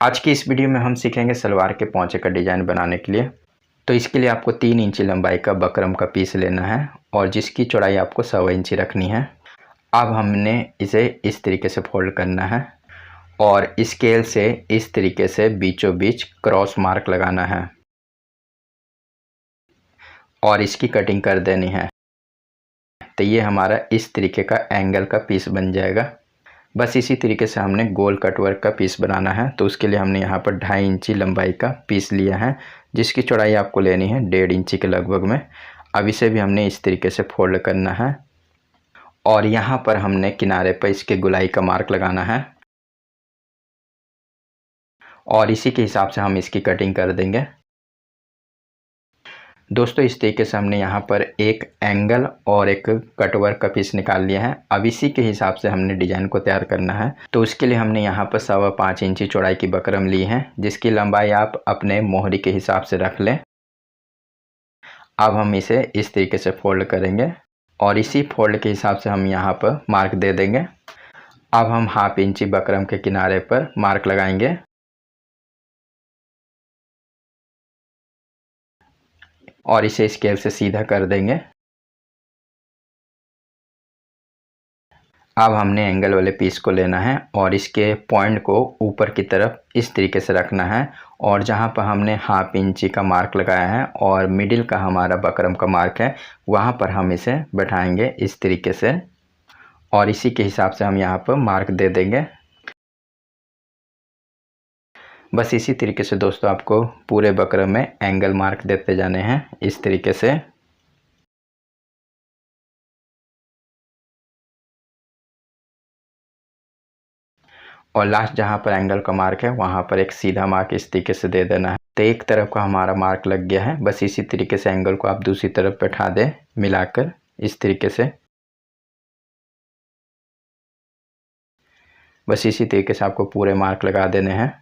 आज की इस वीडियो में हम सीखेंगे सलवार के पोंचे का डिज़ाइन बनाने के लिए। तो इसके लिए आपको 3 इंची लंबाई का बकरम का पीस लेना है और जिसकी चौड़ाई आपको 1.25 इंची रखनी है। अब हमने इसे इस तरीके से फोल्ड करना है और स्केल से इस तरीके से बीचों बीच क्रॉस मार्क लगाना है और इसकी कटिंग कर देनी है। तो ये हमारा इस तरीके का एंगल का पीस बन जाएगा। बस इसी तरीके से हमने गोल कटवर्क का पीस बनाना है। तो उसके लिए हमने यहाँ पर 2.5 इंची लंबाई का पीस लिया है जिसकी चौड़ाई आपको लेनी है 1.5 इंची के लगभग में। अब इसे भी हमने इस तरीके से फोल्ड करना है और यहाँ पर हमने किनारे पर इसके गोलाई का मार्क लगाना है और इसी के हिसाब से हम इसकी कटिंग कर देंगे। दोस्तों इस तरीके से हमने यहाँ पर एक एंगल और एक कटवर्क का पीस निकाल लिया है। अब इसी के हिसाब से हमने डिज़ाइन को तैयार करना है। तो उसके लिए हमने यहाँ पर 5.25 इंची चौड़ाई की बकरम ली है जिसकी लंबाई आप अपने मोहरी के हिसाब से रख लें। अब हम इसे इस तरीके से फोल्ड करेंगे और इसी फोल्ड के हिसाब से हम यहाँ पर मार्क दे देंगे। अब हम 1/2 इंची बकरम के किनारे पर मार्क लगाएंगे और इसे स्केल से सीधा कर देंगे। अब हमने एंगल वाले पीस को लेना है और इसके पॉइंट को ऊपर की तरफ इस तरीके से रखना है और जहाँ पर हमने 1/2 इंची का मार्क लगाया है और मिडिल का हमारा बकरम का मार्क है वहाँ पर हम इसे बैठाएंगे इस तरीके से और इसी के हिसाब से हम यहाँ पर मार्क दे देंगे। बस इसी तरीके से दोस्तों आपको पूरे बकरम में एंगल मार्क देते जाने हैं इस तरीके से। और लास्ट जहाँ पर एंगल का मार्क है वहाँ पर एक सीधा मार्क इस तरीके से दे देना है। तो एक तरफ का हमारा मार्क लग गया है। बस इसी तरीके से एंगल को आप दूसरी तरफ बैठा दें मिलाकर इस तरीके से। बस इसी तरीके से आपको पूरे मार्क लगा देने हैं।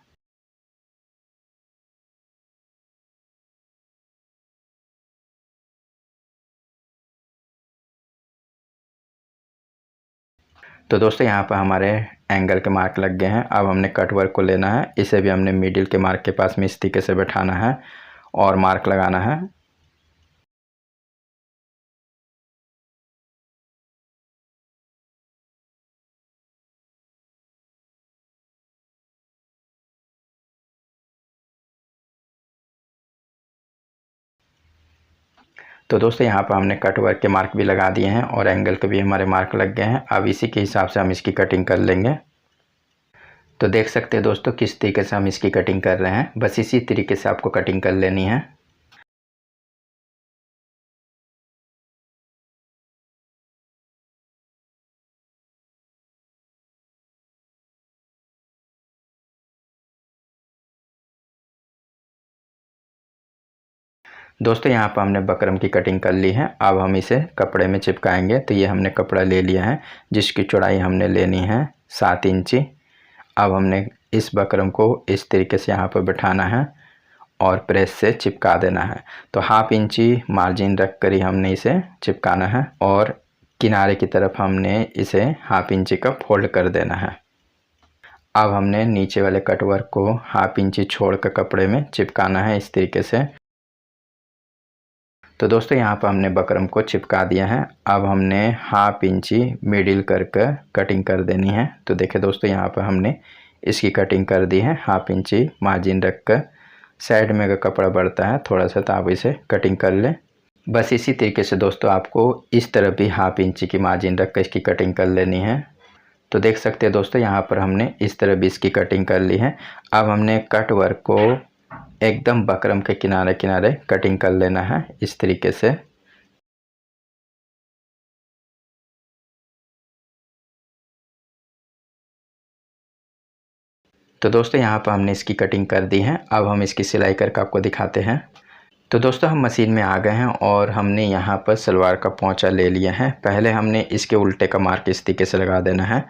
तो दोस्तों यहाँ पर हमारे एंगल के मार्क लग गए हैं। अब हमने कट वर्क को लेना है। इसे भी हमने मिडिल के मार्क के पास में इस तरीके से बैठाना है और मार्क लगाना है। तो दोस्तों यहाँ पर हमने कट वर्क के मार्क भी लगा दिए हैं और एंगल के भी हमारे मार्क लग गए हैं। अब इसी के हिसाब से हम इसकी कटिंग कर लेंगे। तो देख सकते हैं दोस्तों किस तरीके से हम इसकी कटिंग कर रहे हैं। बस इसी तरीके से आपको कटिंग कर लेनी है। दोस्तों यहाँ पर हमने बकरम की कटिंग कर ली है। अब हम इसे कपड़े में चिपकाएंगे। तो ये हमने कपड़ा ले लिया है जिसकी चौड़ाई हमने लेनी है 7 इंची। अब हमने इस बकरम को इस तरीके से यहाँ पर बैठाना है और प्रेस से चिपका देना है। तो 1/2 इंची मार्जिन रख कर ही हमने इसे चिपकाना है और किनारे की तरफ हमने इसे 1/2 इंची का फोल्ड कर देना है। अब हमने नीचे वाले कटवर्क को 1/2 इंची छोड़ कर कपड़े में चिपकाना है इस तरीके से। तो दोस्तों यहाँ पर हमने बकरम को चिपका दिया है। अब हमने 1/2 इंची मिडिल कर कटिंग कर देनी है। तो देखिए दोस्तों यहाँ पर हमने इसकी कटिंग कर दी है 1/2 इंची मार्जिन रख कर। साइड में अगर कपड़ा बढ़ता है थोड़ा सा तो आप इसे कटिंग कर लें। बस इसी तरीके से दोस्तों आपको इस तरफ भी 1/2 इंची की मार्जिन रख कर इसकी कटिंग कर लेनी है। तो देख सकते हैं दोस्तों यहाँ पर हमने इस तरह भी इसकी कटिंग कर ली है। अब हमने कट वर्क को एकदम बकरम के किनारे किनारे कटिंग कर लेना है इस तरीके से। तो दोस्तों यहाँ पर हमने इसकी कटिंग कर दी है। अब हम इसकी सिलाई करके आपको दिखाते हैं। तो दोस्तों हम मशीन में आ गए हैं और हमने यहाँ पर सलवार का पोंचा ले लिया है। पहले हमने इसके उल्टे का मार्क इस तरीके से लगा देना है।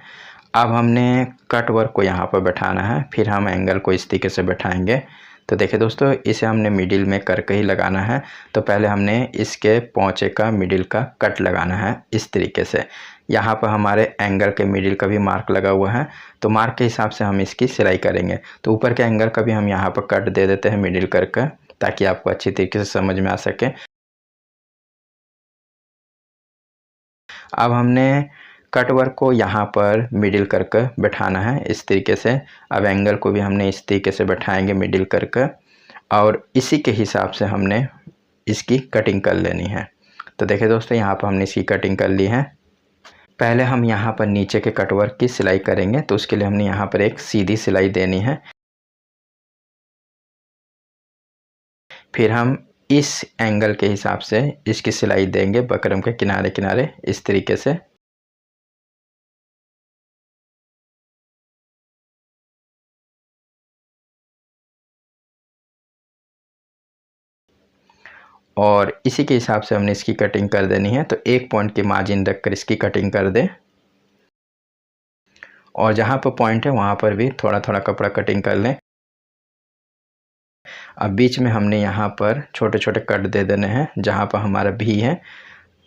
अब हमने कट वर्क को यहाँ पर बैठाना है, फिर हम एंगल को इस तरीके से बैठाएंगे। तो देखिए दोस्तों इसे हमने मिडिल में करके ही लगाना है। तो पहले हमने इसके पोंचे का मिडिल का कट लगाना है इस तरीके से। यहाँ पर हमारे एंगल के मिडिल का भी मार्क लगा हुआ है, तो मार्क के हिसाब से हम इसकी सिलाई करेंगे। तो ऊपर के एंगल का भी हम यहाँ पर कट दे देते हैं मिडिल करके, ताकि आपको अच्छी तरीके से समझ में आ सके। अब हमने कट वर्क को यहाँ पर मिडिल करके बैठाना है इस तरीके से। अब एंगल को भी हमने इस तरीके से बैठाएंगे मिडिल करके, और इसी के हिसाब से हमने इसकी कटिंग कर लेनी है। तो देखिए दोस्तों, यहाँ पर हमने इसकी कटिंग कर ली है। पहले हम यहाँ पर नीचे के कटवर्क की सिलाई करेंगे, तो उसके लिए हमने यहाँ पर एक सीधी सिलाई देनी है। फिर हम इस एंगल के हिसाब से इसकी सिलाई देंगे बकरम के किनारे किनारे इस तरीके से। और इसी के हिसाब से हमने इसकी कटिंग कर देनी है। तो 1 पॉइंट की मार्जिन रखकर इसकी कटिंग कर दें, और जहाँ पर पॉइंट है वहाँ पर भी थोड़ा थोड़ा कपड़ा कटिंग कर लें। अब बीच में हमने यहाँ पर छोटे छोटे कट दे देने हैं जहाँ पर हमारा भी है,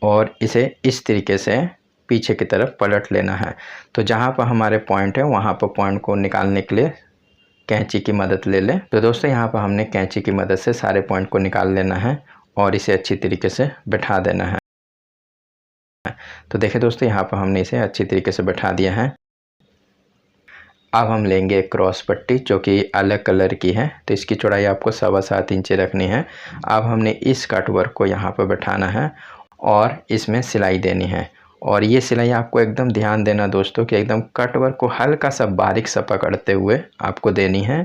और इसे इस तरीके से पीछे की तरफ पलट लेना है। तो जहाँ पर हमारे पॉइंट है वहाँ पर पॉइंट को निकालने के लिए कैंची की मदद ले लें। तो दोस्तों, यहाँ पर हमने कैंची की मदद से सारे पॉइंट को निकाल लेना है और इसे अच्छी तरीके से बैठा देना है। तो देखिए दोस्तों, यहाँ पर हमने इसे अच्छी तरीके से बैठा दिया है। अब हम लेंगे एक क्रॉस पट्टी जो कि अलग कलर की है, तो इसकी चौड़ाई आपको 7.25 इंच रखनी है। अब हमने इस कट वर्क को यहाँ पर बैठाना है और इसमें सिलाई देनी है। और ये सिलाई आपको एकदम ध्यान देना दोस्तों कि एकदम कट वर्क को हल्का सा बारीक सा पकड़ते हुए आपको देनी है।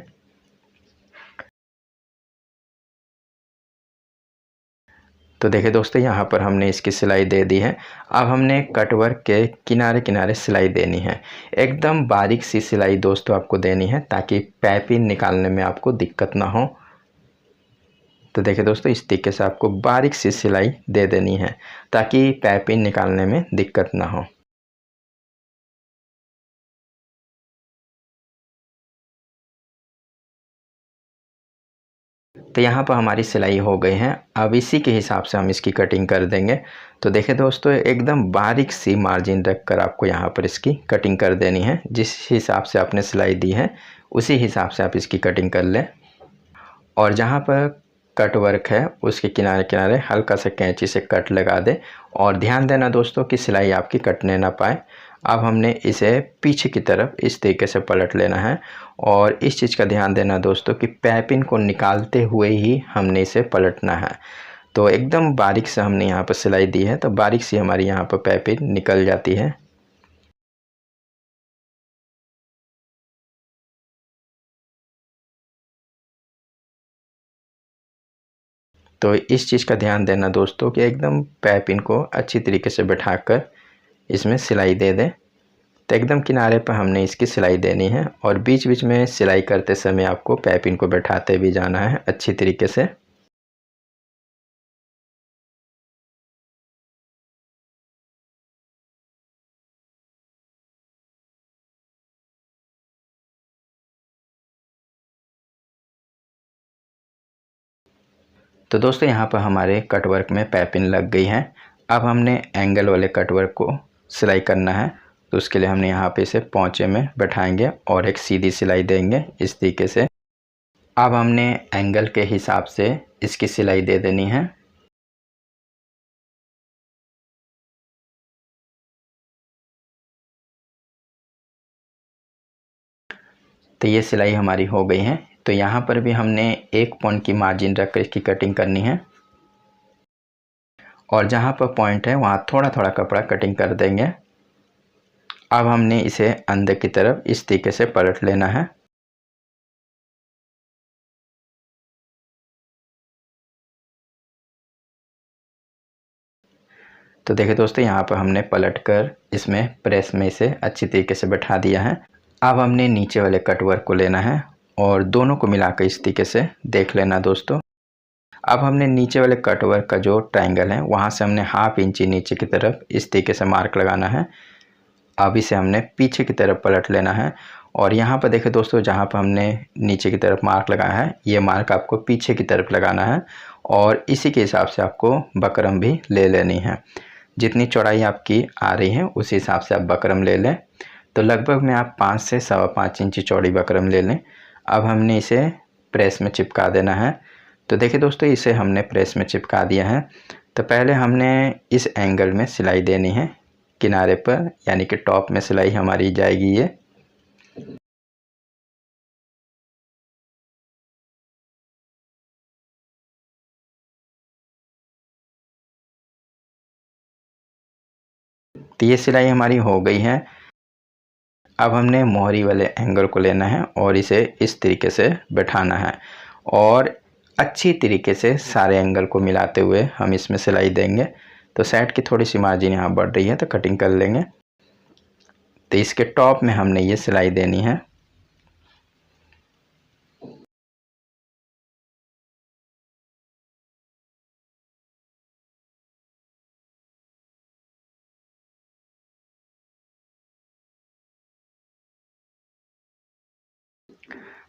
तो देखिए दोस्तों, यहाँ पर हमने इसकी सिलाई दे दी है। अब हमने कट वर्क के किनारे किनारे सिलाई देनी है। एकदम बारीक सी सिलाई दोस्तों आपको देनी है, ताकि पाइपिंग निकालने में आपको दिक्कत ना हो। तो देखिए दोस्तों, इस तरीके से आपको बारीक सी सिलाई दे देनी है ताकि पाइपिंग निकालने में दिक्कत ना हो। तो यहाँ पर हमारी सिलाई हो गई है। अब इसी के हिसाब से हम इसकी कटिंग कर देंगे। तो देखिए दोस्तों, एकदम बारीक सी मार्जिन रखकर आपको यहाँ पर इसकी कटिंग कर देनी है। जिस हिसाब से आपने सिलाई दी है उसी हिसाब से आप इसकी कटिंग कर लें। और जहाँ पर कट वर्क है उसके किनारे किनारे हल्का सा कैंची से कट लगा दें, और ध्यान देना दोस्तों कि सिलाई आपकी कटने ना पाए। अब हमने इसे पीछे की तरफ इस तरीके से पलट लेना है, और इस चीज़ का ध्यान देना दोस्तों कि पाइपिंग को निकालते हुए ही हमने इसे पलटना है। तो एकदम बारीक से हमने यहाँ पर सिलाई दी है, तो बारीक सी हमारी यहाँ पर पाइपिंग निकल जाती है। तो इस चीज़ का ध्यान देना दोस्तों कि एकदम पाइपिंग को अच्छी तरीके से बैठाकर इसमें सिलाई दे दें। तो एकदम किनारे पर हमने इसकी सिलाई देनी है, और बीच बीच में सिलाई करते समय आपको पाइपिंग को बैठाते भी जाना है अच्छी तरीके से। तो दोस्तों, यहाँ पर हमारे कटवर्क में पाइपिंग लग गई है। अब हमने एंगल वाले कटवर्क को सिलाई करना है। तो उसके लिए हमने यहाँ पे इसे पोंचे में बैठाएंगे और एक सीधी सिलाई देंगे इस तरीके से। अब हमने एंगल के हिसाब से इसकी सिलाई दे देनी है। तो ये सिलाई हमारी हो गई है। तो यहाँ पर भी हमने 1 पॉइंट की मार्जिन रखकर इसकी कटिंग करनी है, और जहाँ पर पॉइंट है वहाँ थोड़ा थोड़ा कपड़ा कटिंग कर देंगे। अब हमने इसे अंदर की तरफ इस तरीके से पलट लेना है। तो देखिए दोस्तों, यहाँ पर हमने पलट कर इसमें प्रेस में इसे अच्छी तरीके से बैठा दिया है। अब हमने नीचे वाले कटवर्क को लेना है और दोनों को मिलाकर इस तरीके से देख लेना दोस्तों। अब हमने नीचे वाले कटवर्क का जो ट्रायंगल है वहाँ से हमने 1/2 इंची नीचे की तरफ इस तरीके से मार्क लगाना है। अब इसे हमने पीछे की तरफ पलट लेना है, और यहाँ पर देखिए दोस्तों, जहाँ पर हमने नीचे की तरफ मार्क लगाया है ये मार्क आपको पीछे की तरफ लगाना है, और इसी के हिसाब से आपको बकरम भी ले लेनी है। जितनी चौड़ाई आपकी आ रही है उस हिसाब से आप बकरम ले लें। तो लगभग में आप 5 से 5.25 इंची चौड़ी बकरम ले लें। अब हमने इसे प्रेस में चिपका देना है। तो देखिए दोस्तों, इसे हमने प्रेस में चिपका दिया है। तो पहले हमने इस एंगल में सिलाई देनी है किनारे पर, यानी कि टॉप में सिलाई हमारी जाएगी ये। तो ये सिलाई हमारी हो गई है। अब हमने मोहरी वाले एंगल को लेना है और इसे इस तरीके से बैठाना है और अच्छी तरीके से सारे एंगल को मिलाते हुए हम इसमें सिलाई देंगे। तो साइड की थोड़ी सी मार्जिन यहाँ बढ़ रही है तो कटिंग कर लेंगे। तो इसके टॉप में हमने ये सिलाई देनी है।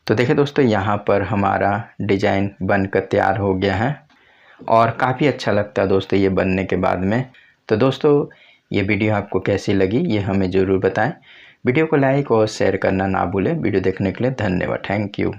तो देखिए दोस्तों, यहाँ पर हमारा डिजाइन बनकर तैयार हो गया है और काफ़ी अच्छा लगता है दोस्तों ये बनने के बाद में। तो दोस्तों, ये वीडियो आपको कैसी लगी ये हमें ज़रूर बताएं। वीडियो को लाइक और शेयर करना ना भूलें। वीडियो देखने के लिए धन्यवाद। Thank you.